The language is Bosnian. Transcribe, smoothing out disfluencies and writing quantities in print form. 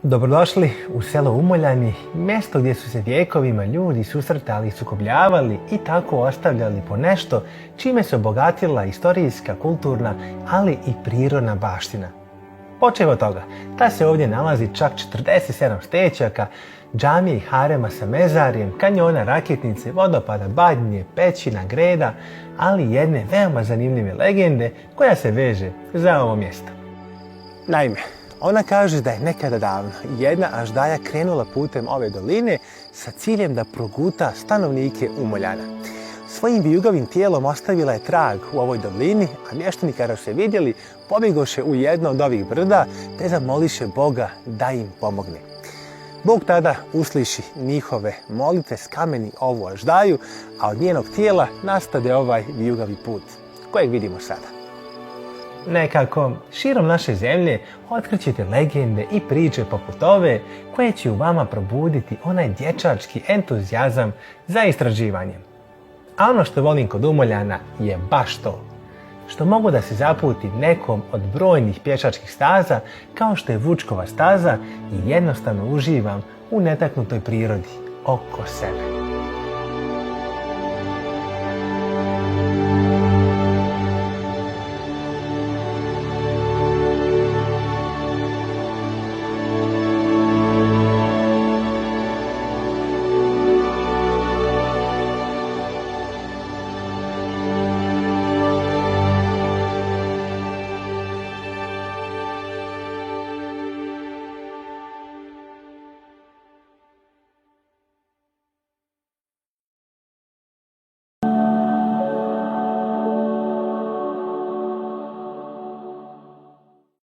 Dobrodošli u selo Umoljani, mjesto gdje su se vjekovima ljudi susretali i sukobljavali i tako ostavljali po nešto čime se obogatila istorijska, kulturna, ali i prirodna baština. Počev od toga, da se ovdje nalazi čak 47 stećaka, džamije i harema sa mezarjem, kanjona, raketnice, vodopada, badnje, pećina, greda, ali i jedne veoma zanimljive legende koja se veže za ovo mjesto. Naime, ona kaže da je nekada davno jedna aždaja krenula putem ove doline sa ciljem da proguta stanovnike Umoljana. Svojim vijugavim tijelom ostavila je trag u ovoj dolini, a mještani kada su se vidjeli pobjegoše u jedno od ovih brda te zamoliše Boga da im pomogne. Bog tada usliši njihove molitve, skameni ovu aždaju, a od njenog tijela nastade ovaj vijugavi put kojeg vidimo sada. Nekako, širom naše zemlje otkrićete legende i priče poput ove koje će u vama probuditi onaj dječački entuzijazam za istraživanjem. A ono što volim kod Umoljana je baš to, što mogu da se zaputim nekom od brojnih pješačkih staza kao što je Vučkova staza i jednostavno uživam u netaknutoj prirodi oko sebe.